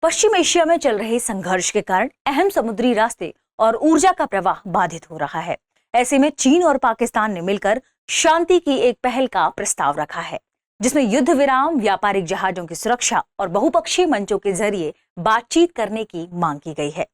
पश्चिम Asia में चल रहे संघर्ष के कारण अहम समुद्री रास्ते और ऊर्जा का प्रवाह बाधित हो रहा है। ऐसे में चीन और पाकिस्तान ने मिलकर शांति की एक पहल का प्रस्ताव रखा है, जिसमें युद्ध विराम, व्यापारिक जहाजों की सुरक्षा और बहुपक्षीय मंचों के जरिए बातचीत करने की मांग की गई है।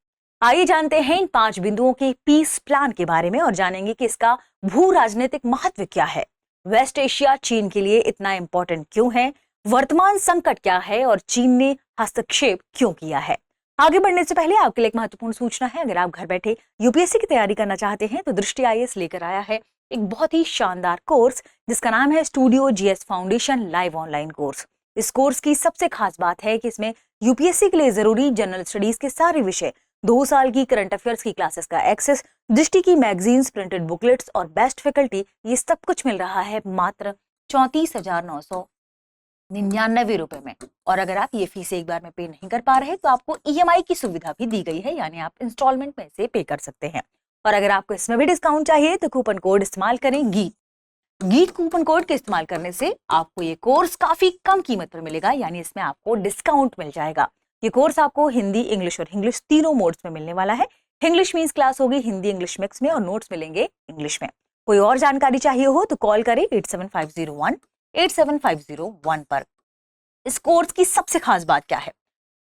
आइए जानते हैं इन 5 बिंदुओं के पीस प्लान के बारे में और जानेंगे कि इसका भू राजनीतिक महत्व क्या है, वेस्ट एशिया चीन के लिए इतना इंपॉर्टेंट क्यों है, वर्तमान संकट क्या है और चीन ने हस्तक्षेप क्यों किया है। आगे बढ़ने से पहले आपके लिए एक महत्वपूर्ण सूचना है। अगर आप घर बैठे यूपीएससी की तैयारी करना चाहते हैं तो दृष्टि आईएएस लेकर आया है एक बहुत ही शानदार कोर्स जिसका नाम है studio GS foundation live online course. इस कोर्स की सबसे खास बात है कि इसमें यूपीएससी के लिए जरूरी जनरल स्टडीज के सारे विषय, 2 साल की करंट अफेयर्स की क्लासेस का एक्सेस, दृष्टि की मैगजीन्स, प्रिंटेड बुकलेट्स और बेस्ट फैकल्टी, ये सब कुछ मिल रहा है मात्र 34,999 रुपए में। और अगर आप ये फीस एक बार में पे नहीं कर पा रहे तो आपको ईएमआई की सुविधा भी दी गई है, यानी आप इंस्टॉलमेंट में से पे कर सकते हैं। और अगर आपको इसमें भी डिस्काउंट चाहिए तो कूपन कोड इस्तेमाल करें गीत कूपन कोड के इस्तेमाल करने से आपको ये कोर्स काफी कम कीमत पर मिलेगा, यानी इसमें आपको डिस्काउंट मिल जाएगा। ये कोर्स आपको हिंदी, इंग्लिश और इंग्लिश तीनों मोड्स में मिलने वाला है। इंग्लिश मींस क्लास होगी हिंदी इंग्लिश मिक्स में और नोट्स मिलेंगे इंग्लिश में। कोई और जानकारी चाहिए हो तो कॉल करें 8750187501 पर। इस कोर्स की सबसे खास बात क्या है,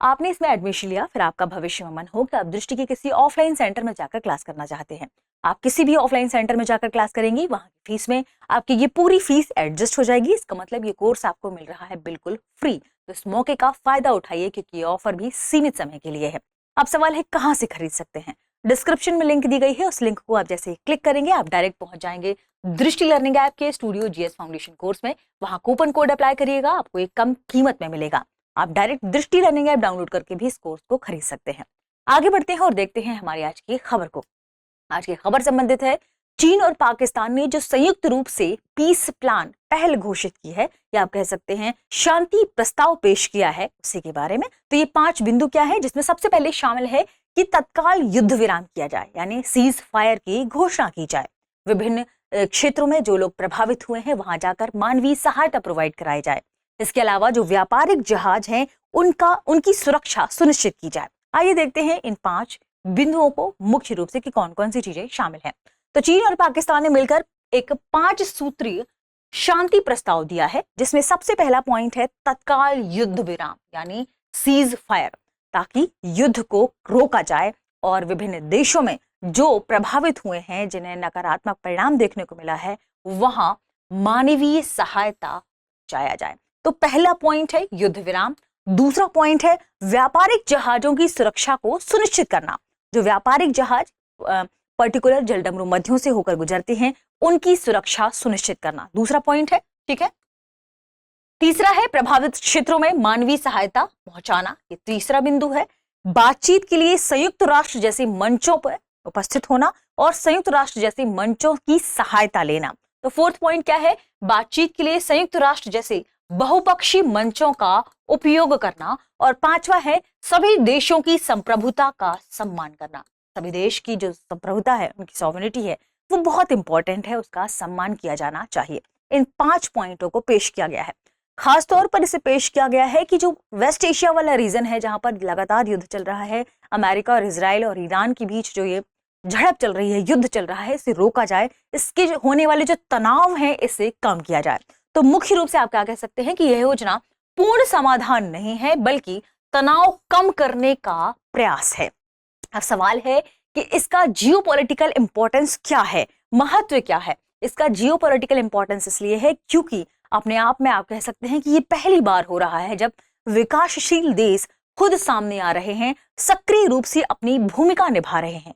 आपने इसमें एडमिशन लिया, फिर आपका भविष्य में मन हो कि आप दृष्टि के किसी ऑफलाइन सेंटर में जाकर क्लास करना चाहते हैं। आप किसी भी ऑफलाइन सेंटर में जाकर क्लास करेंगी, वहां की फीस में आपकी ये पूरी फीस एडजस्ट हो जाएगी। इसका मतलब ये कोर्स आपको मिल रहा है बिल्कुल फ्री। तो इस मौके का फायदा उठाइए क्योंकि ये ऑफर भी सीमित समय के लिए है। अब सवाल है कहां से खरीद सकते हैं। डिस्क्रिप्शन में लिंक दी गई है, उस लिंक को आप जैसे क्लिक करेंगे आप डायरेक्ट पहुंच जाएंगे दृष्टि लर्निंग ऐप के स्टूडियो जीएस फाउंडेशन कोर्स में। वहां कूपन कोड अप्लाई करिएगा, आपको एक कम कीमत में मिलेगा। आप डायरेक्ट दृष्टि लर्निंग ऐप डाउनलोड करके भी इस कोर्स को खरीद सकते हैं। आगे बढ़ते हैं और देखते हैं हमारी आज की खबर को। आज की खबर संबंधित है चीन और पाकिस्तान ने जो संयुक्त रूप से पीस प्लान पहल घोषित की है, या आप कह सकते हैं शांति प्रस्ताव पेश किया है, उसी के बारे में। तो ये 5 बिंदु क्या है, जिसमें सबसे पहले शामिल है कि तत्काल युद्ध विराम किया जाए, यानी सीज फायर की घोषणा की जाए। विभिन्न क्षेत्रों में जो लोग प्रभावित हुए हैं वहां जाकर मानवीय सहायता प्रोवाइड कराई जाए। इसके अलावा जो व्यापारिक जहाज हैं उनकी सुरक्षा सुनिश्चित की जाए। आइए देखते हैं इन 5 बिंदुओं को मुख्य रूप से कि कौन कौन सी चीजें शामिल हैं। तो चीन और पाकिस्तान ने मिलकर एक 5 सूत्रीय शांति प्रस्ताव दिया है, जिसमें सबसे पहला पॉइंट है तत्काल युद्ध विराम, यानी सीज फायर, ताकि युद्ध को रोका जाए और विभिन्न देशों में जो प्रभावित हुए हैं, जिन्हें नकारात्मक परिणाम देखने को मिला है, वहां मानवीय सहायता जाया जाए। तो पहला पॉइंट है युद्ध विराम। दूसरा पॉइंट है व्यापारिक जहाजों की सुरक्षा को सुनिश्चित करना। जो व्यापारिक जहाज पर्टिकुलर जलडमरू मध्यों से होकर गुजरते हैं, उनकी सुरक्षा सुनिश्चित करना दूसरा पॉइंट है। ठीक है। तीसरा है प्रभावित क्षेत्रों में मानवीय सहायता पहुंचाना, ये तीसरा बिंदु है। बातचीत के लिए संयुक्त राष्ट्र जैसे मंचों पर उपस्थित होना और संयुक्त राष्ट्र जैसे मंचों की सहायता लेना। तो फोर्थ पॉइंट क्या है, बातचीत के लिए संयुक्त राष्ट्र जैसे बहुपक्षीय मंचों का उपयोग करना। और 5वां है सभी देशों की संप्रभुता का सम्मान करना। सभी देश की जो संप्रभुता है, उनकी सॉवरेनिटी है, वो बहुत इंपॉर्टेंट है, उसका सम्मान किया जाना चाहिए। इन 5 पॉइंटों को पेश किया गया है। खास तौर पर इसे पेश किया गया है कि जो वेस्ट एशिया वाला रीजन है, जहां पर लगातार युद्ध चल रहा है, अमेरिका और इजराइल और ईरान के बीच जो ये झड़प चल रही है, युद्ध चल रहा है, इसे रोका जाए, इसके होने वाले जो तनाव है इसे कम किया जाए। तो मुख्य रूप से आप क्या कह सकते हैं कि यह योजना पूर्ण समाधान नहीं है, बल्कि तनाव कम करने का प्रयास है। अब सवाल है कि इसका जियोपॉलिटिकल इंपॉर्टेंस क्या है, महत्व क्या है। इसका जियोपॉलिटिकल इंपॉर्टेंस इसलिए है क्योंकि अपने आप में आप कह सकते हैं कि ये पहली बार हो रहा है जब विकासशील देश खुद सामने आ रहे हैं, सक्रिय रूप से अपनी भूमिका निभा रहे हैं।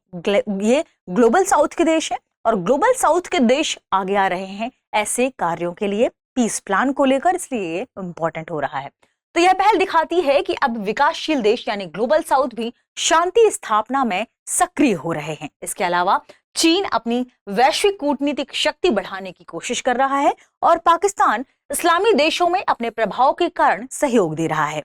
ये ग्लोबल साउथ के देश हैं और ग्लोबल साउथ के देश आगे आ रहे हैं ऐसे कार्यों के लिए, पीस प्लान को लेकर, इसलिए ये इंपॉर्टेंट हो रहा है। तो यह पहल दिखाती है कि अब विकासशील देश यानी ग्लोबल साउथ भी शांति स्थापना में सक्रिय हो रहे हैं। इसके अलावा चीन अपनी वैश्विक कूटनीतिक शक्ति बढ़ाने की कोशिश कर रहा है और पाकिस्तान इस्लामी देशों में अपने प्रभाव के कारण सहयोग दे रहा है।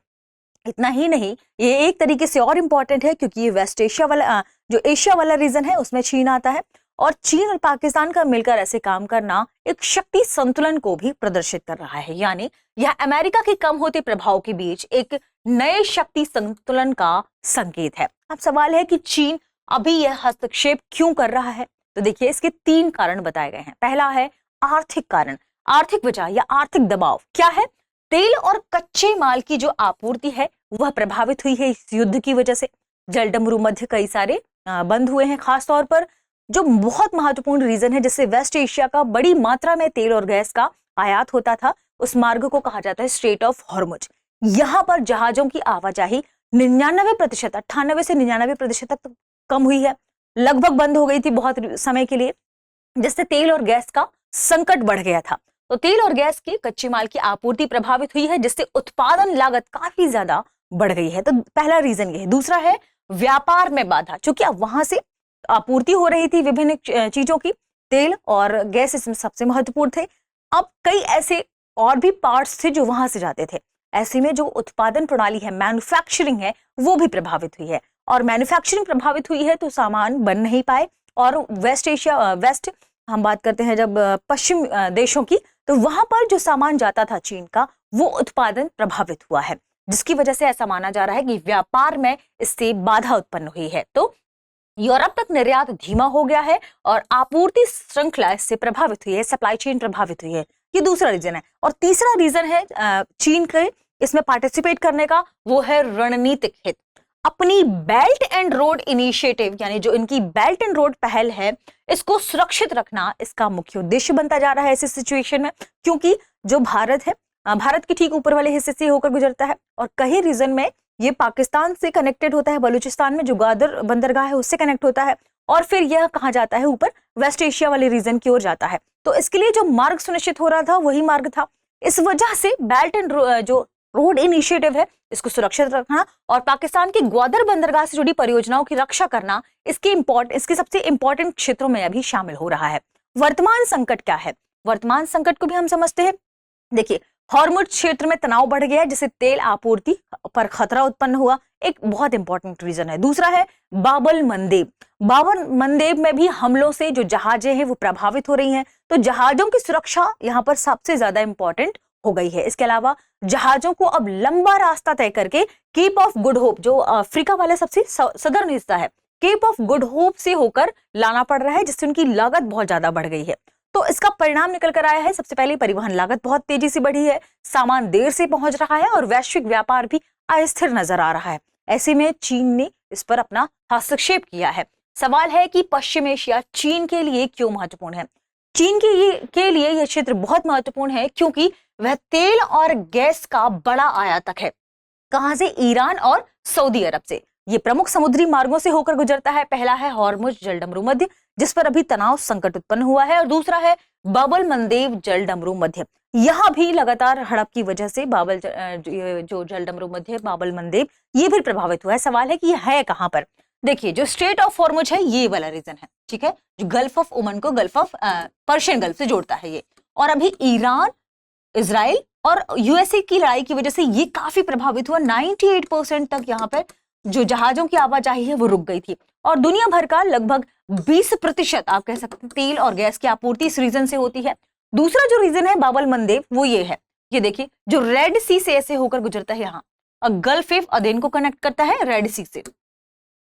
इतना ही नहीं, ये एक तरीके से और इंपॉर्टेंट है क्योंकि ये वेस्ट एशिया वाला जो एशिया वाला रीजन है उसमें चीन आता है और चीन और पाकिस्तान का मिलकर ऐसे काम करना एक शक्ति संतुलन को भी प्रदर्शित कर रहा है, यानी यह अमेरिका के कम होते प्रभाव के बीच एक नए शक्ति संतुलन का संकेत है। अब सवाल है कि चीन अभी यह हस्तक्षेप क्यों कर रहा है? तो देखिए, इसके 3 कारण बताए गए हैं। पहला है आर्थिक कारण, आर्थिक वजह या आर्थिक दबाव। क्या है? तेल और कच्चे माल की जो आपूर्ति है वह प्रभावित हुई है इस युद्ध की वजह से। जलडमरू मध्य कई सारे बंद हुए हैं, खासतौर पर जो बहुत महत्वपूर्ण रीजन है, जिससे वेस्ट एशिया का बड़ी मात्रा में तेल और गैस का आयात होता था, उस मार्ग को कहा जाता है स्ट्रेट ऑफ हॉर्मुज। यहाँ पर जहाजों की आवाजाही 99%, 98 से 99% तक कम हुई है, लगभग बंद हो गई थी बहुत समय के लिए, जिससे तेल और गैस का संकट बढ़ गया था। तो तेल और गैस की कच्चे माल की आपूर्ति प्रभावित हुई है, जिससे उत्पादन लागत काफी ज्यादा बढ़ गई है। तो पहला रीजन ये है। दूसरा है व्यापार में बाधा, क्योंकि अब वहां से आपूर्ति हो रही थी विभिन्न चीजों की, तेल और गैस इसमें सबसे महत्वपूर्ण थे। अब कई ऐसे और भी पार्ट्स थे जो वहां से जाते थे। ऐसे में जो उत्पादन प्रणाली है, मैन्युफैक्चरिंग है, वो भी प्रभावित हुई है। और मैन्युफैक्चरिंग प्रभावित हुई है तो सामान बन नहीं पाए। और वेस्ट हम बात करते हैं जब पश्चिम देशों की, तो वहां पर जो सामान जाता था चीन का, वो उत्पादन प्रभावित हुआ है, जिसकी वजह से ऐसा माना जा रहा है कि व्यापार में इससे बाधा उत्पन्न हुई है। तो यूरोप तक निर्यात धीमा हो गया है और आपूर्ति श्रृंखला इससे प्रभावित हुई है, सप्लाई चेन प्रभावित हुई है। ये दूसरा रीजन है। और तीसरा रीजन है चीन के इसमें पार्टिसिपेट करने का, वो है रणनीतिक हित। अपनी बेल्ट एंड रोड इनिशिएटिव, यानी जो इनकी बेल्ट एंड रोड पहल है, इसको सुरक्षित रखना इसका मुख्य उद्देश्य बनता जा रहा है ऐसी सिचुएशन में, क्योंकि जो भारत है, भारत के ठीक ऊपर वाले हिस्से से होकर गुजरता है और कई रीजन में ये पाकिस्तान से कनेक्टेड होता है। बलूचिस्तान में जो ग्वादर बंदरगाह है उससे कनेक्ट होता है और फिर यह कहाँ जाता है, ऊपर वेस्ट एशिया वाले रीजन की ओर जाता है। तो इसके लिए जो मार्ग सुनिश्चित हो रहा था वही मार्ग था। इस वजह से बेल्ट एंड जो रोड इनिशिएटिव है, इसको सुरक्षित रखना और पाकिस्तान की ग्वादर बंदरगाह से जुड़ी परियोजनाओं की रक्षा करना इसके सबसे इंपॉर्टेंट क्षेत्रों में अभी शामिल हो रहा है। वर्तमान संकट क्या है? वर्तमान संकट को भी हम समझते हैं। देखिए, हॉर्मुज क्षेत्र में तनाव बढ़ गया है, जिससे तेल आपूर्ति पर खतरा उत्पन्न हुआ, एक बहुत इंपॉर्टेंट रीजन है। दूसरा है बाबल मंदेब। बाबल मंदेब में भी हमलों से जो जहाजें हैं वो प्रभावित हो रही हैं, तो जहाजों की सुरक्षा यहाँ पर सबसे ज्यादा इंपॉर्टेंट हो गई है। इसके अलावा जहाजों को अब लंबा रास्ता तय करके केप ऑफ गुड होप, जो अफ्रीका वाला सबसे सदर्न हिस्सा है, केप ऑफ गुड होप से होकर लाना पड़ रहा है, जिससे उनकी लागत बहुत ज्यादा बढ़ गई है। तो इसका परिणाम निकल कर आया है, सबसे पहले परिवहन लागत बहुत तेजी से बढ़ी है, सामान देर से पहुंच रहा है और वैश्विक व्यापार भी अस्थिर नजर आ रहा है। ऐसे में चीन ने इस पर अपना हस्तक्षेप किया है। सवाल है कि पश्चिम एशिया चीन के लिए क्यों महत्वपूर्ण है? चीन के लिए यह क्षेत्र बहुत महत्वपूर्ण है क्योंकि वह तेल और गैस का बड़ा आयातक है। कहां से? ईरान और सऊदी अरब से। ये प्रमुख समुद्री मार्गों से होकर गुजरता है। पहला है हॉर्मुज जलडमरू मध्य, जिस पर अभी तनाव संकट उत्पन्न हुआ है, और दूसरा है बाबल मंदेब जलडमरू मध्य। यहां भी लगातार हड़प की वजह से जो जलडमरू मध्य बाबल मंदेब, ये भी प्रभावित हुआ है। सवाल है कि यह है कहां पर? देखिए, जो स्ट्रेट ऑफ हॉर्मुज है ये वाला रीजन है, ठीक है, जो गल्फ ऑफ ओमन को गल्फ ऑफ पर्शियन गल्फ से जोड़ता है ये। और अभी ईरान, इजराइल और यूएसए की लड़ाई की वजह से ये काफी प्रभावित हुआ। 98% तक यहाँ पर जो जहाजों की आवाजाही है वो रुक गई थी और दुनिया भर का लगभग 20% आप कह सकते हैं तेल और गैस की आपूर्ति इस रीजन से होती है। दूसरा जो रीजन है बाबल मंदेब, वो ये है, ये देखिए, जो रेड सी से ऐसे होकर गुजरता है यहाँ, और गल्फ ऑफ अदेन को कनेक्ट करता है रेड सी से।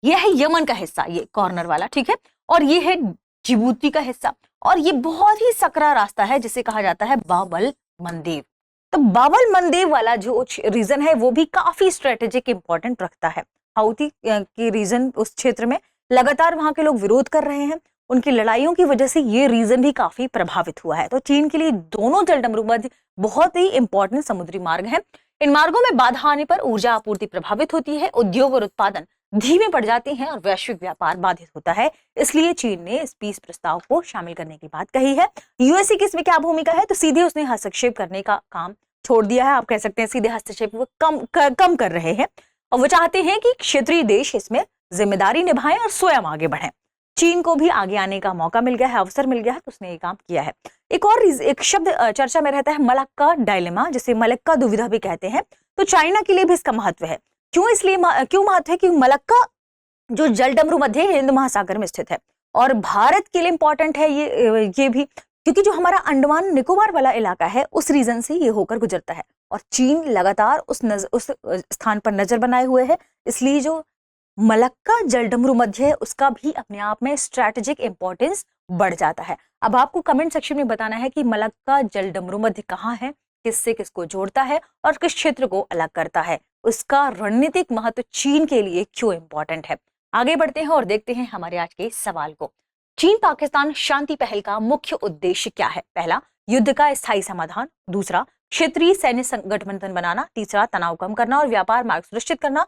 यह है यमन का हिस्सा, ये कॉर्नर वाला, ठीक है, और ये है जिबूती का हिस्सा, और ये बहुत ही सकरा रास्ता है जिसे कहा जाता है बाबल मंदेब। तो बाबल मंदेब वाला जो रीजन है वो भी काफी स्ट्रेटेजिक इंपॉर्टेंट रखता है। हाउती की रीजन उस क्षेत्र में लगातार वहां के लोग विरोध कर रहे हैं, उनकी लड़ाइयों की वजह से ये रीजन भी काफी प्रभावित हुआ है। तो चीन के लिए दोनों जलडमरू मध्य बहुत ही इंपॉर्टेंट समुद्री मार्ग हैं। इन मार्गों में बाधा आने पर ऊर्जा आपूर्ति प्रभावित होती है, उद्योग और उत्पादन धीमे पड़ जाते हैं और वैश्विक व्यापार बाधित होता है। इसलिए चीन ने इस पीस प्रस्ताव को शामिल करने की बात कही है। यूएसए की इसमें क्या भूमिका है? तो सीधे उसने हस्तक्षेप करने का काम छोड़ दिया है। आप कह सकते हैं सीधे हस्तक्षेप वो कम कर रहे हैं और वो चाहते हैं कि क्षेत्रीय देश इसमें जिम्मेदारी निभाएं और स्वयं आगे बढ़ें। चीन को भी आगे आने का मौका मिल गया है, अवसर मिल गया है, तो उसने ये काम किया है। एक शब्द चर्चा में रहता है, मलक्का डायलेमा, जिसे मलक्का दुविधा भी कहते हैं। तो चाइना के लिए भी इसका महत्व है। क्यों महत्व है? कि मलक्का जो जलडमरू मध्य हिंद महासागर में स्थित है और भारत के लिए इंपॉर्टेंट है ये भी, क्योंकि जो हमारा अंडमान निकोबार वाला इलाका है उस रीजन से ये होकर गुजरता है, और चीन लगातार उस स्थान पर नजर बनाए हुए है। इसलिए जो मलक्का जलडमरू मध्य है उसका भी अपने आप में स्ट्रैटेजिक इंपॉर्टेंस बढ़ जाता है। अब आपको कमेंट सेक्शन में बताना है कि मलक्का जलडमरू मध्य कहाँ है, किससे किसको जोड़ता है और किस क्षेत्र को अलग करता है, उसका रणनीतिक महत्व चीन के लिए क्यों इंपॉर्टेंट है। आगे बढ़ते हैं और देखते हैं हमारे आज के सवाल को। चीन पाकिस्तान शांति पहल का मुख्य उद्देश्य क्या है? पहला, युद्ध का स्थायी समाधान। दूसरा, क्षेत्रीय सैन्य गठबंधन बनाना। तीसरा, तनाव कम करना और व्यापार मार्ग सुरक्षित करना।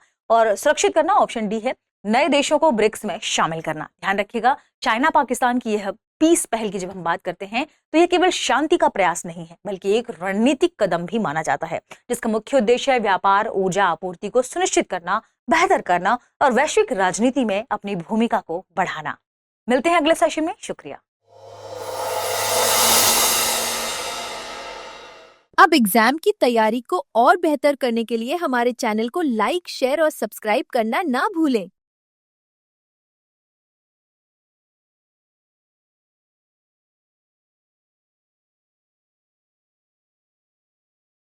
ऑप्शन डी है, नए देशों को ब्रिक्स में शामिल करना। ध्यान रखिएगा, चाइना पाकिस्तान की यह पीस पहल की जब हम बात करते हैं तो यह केवल शांति का प्रयास नहीं है बल्कि एक रणनीतिक कदम भी माना जाता है, जिसका मुख्य उद्देश्य है व्यापार, ऊर्जा आपूर्ति को सुनिश्चित करना, बेहतर करना और वैश्विक राजनीति में अपनी भूमिका को बढ़ाना। मिलते हैं अगले सेशन में। शुक्रिया। अब एग्जाम की तैयारी को और बेहतर करने के लिए हमारे चैनल को लाइक, शेयर और सब्सक्राइब करना ना भूलें।